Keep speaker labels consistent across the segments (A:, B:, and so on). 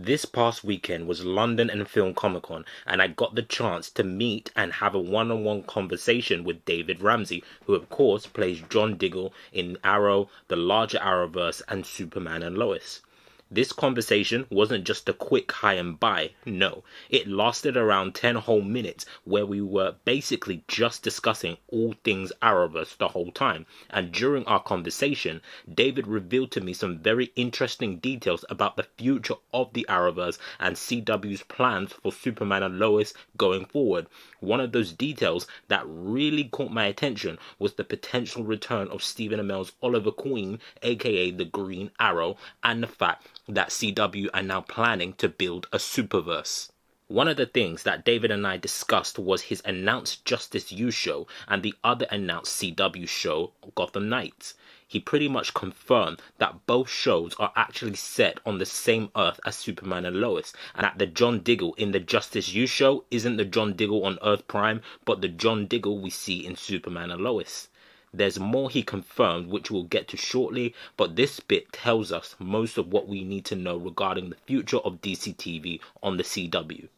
A: This past weekend was London and Film Comic Con, and I got the chance to meet and have a one-on-one conversation with David Ramsey, who of course plays John Diggle in Arrow, the larger Arrowverse, and Superman and Lois. This conversation wasn't just a quick hi and bye, no. It lasted around 10 whole minutes where we were basically just discussing all things Arrowverse the whole time. And during our conversation, David revealed to me some very interesting details about the future of the Arrowverse and CW's plans for Superman and Lois going forward. One of those details that really caught my attention was the potential return of Stephen Amell's Oliver Queen, aka the Green Arrow, and the fact that CW are now planning to build a Superverse. One of the things that David and I discussed was his announced Justice U show and the other announced CW show, Gotham Knights. He pretty much confirmed that both shows are actually set on the same Earth as Superman and Lois, and that the John Diggle in the Justice U show isn't the John Diggle on Earth Prime, but the John Diggle we see in Superman and Lois. There's more he confirmed, which we'll get to shortly, but this bit tells us most of what we need to know regarding the future of DC TV on the CW.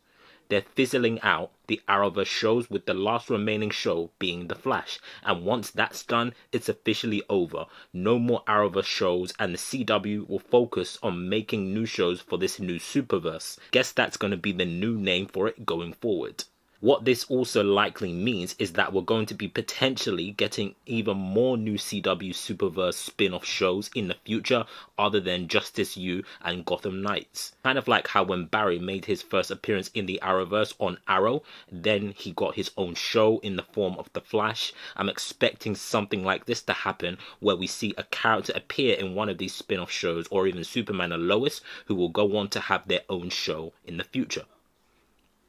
A: They're fizzling out the Arrowverse shows, with the last remaining show being The Flash, and once that's done, it's officially over. No more Arrowverse shows, and the CW will focus on making new shows for this new Superverse. Guess that's going to be the new name for it going forward. What this also likely means is that we're going to be potentially getting even more new CW Superverse spin-off shows in the future other than Justice U and Gotham Knights. Kind of like how when Barry made his first appearance in the Arrowverse on Arrow, then he got his own show in the form of The Flash. I'm expecting something like this to happen where we see a character appear in one of these spin-off shows, or even Superman and Lois, who will go on to have their own show in the future.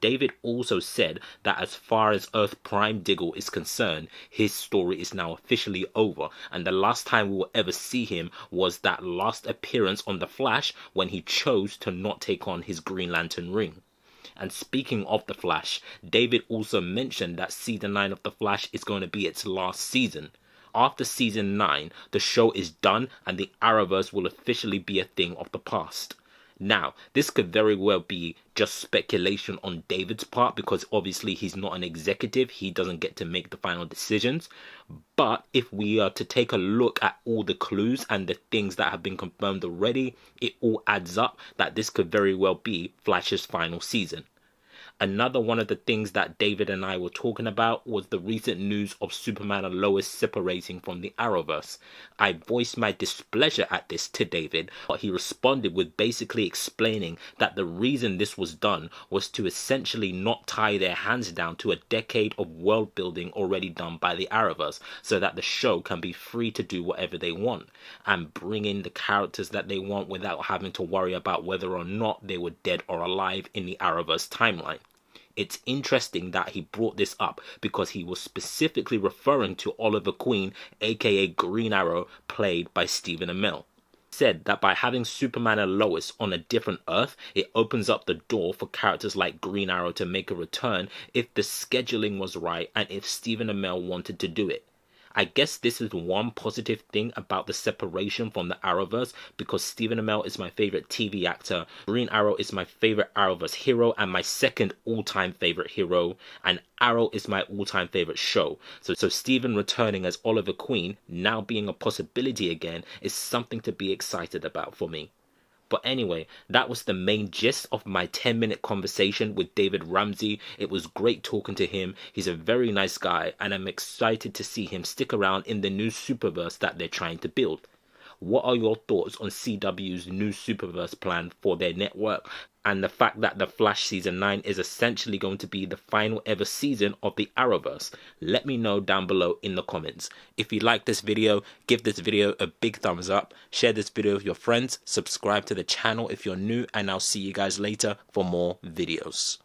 A: David also said that as far as Earth Prime Diggle is concerned, his story is now officially over, and the last time we will ever see him was that last appearance on The Flash when he chose to not take on his Green Lantern ring. And speaking of The Flash, David also mentioned that season 9 of The Flash is going to be its last season. After season 9, the show is done and the Arrowverse will officially be a thing of the past. Now, this could very well be just speculation on David's part, because obviously he's not an executive, he doesn't get to make the final decisions. But if we are to take a look at all the clues and the things that have been confirmed already, it all adds up that this could very well be Flash's final season. Another one of the things that David and I were talking about was the recent news of Superman and Lois separating from the Arrowverse. I voiced my displeasure at this to David, but he responded with basically explaining that the reason this was done was to essentially not tie their hands down to a decade of world building already done by the Arrowverse, so that the show can be free to do whatever they want and bring in the characters that they want without having to worry about whether or not they were dead or alive in the Arrowverse timeline. It's interesting that he brought this up because he was specifically referring to Oliver Queen, aka Green Arrow, played by Stephen Amell. Said that by having Superman and Lois on a different Earth, it opens up the door for characters like Green Arrow to make a return if the scheduling was right and if Stephen Amell wanted to do it. I guess this is one positive thing about the separation from the Arrowverse, because Stephen Amell is my favorite TV actor, Green Arrow is my favorite Arrowverse hero and my second all-time favorite hero, and Arrow is my all-time favorite show. So Stephen returning as Oliver Queen, now being a possibility again, is something to be excited about for me. But anyway, that was the main gist of my 10-minute conversation with David Ramsey. It was great talking to him. He's a very nice guy, and I'm excited to see him stick around in the new Superverse that they're trying to build. What are your thoughts on CW's new Superverse plan for their network, and the fact that The Flash Season 9 is essentially going to be the final ever season of the Arrowverse? Let me know down below in the comments. If you like this video, give this video a big thumbs up, share this video with your friends, subscribe to the channel if you're new, and I'll see you guys later for more videos.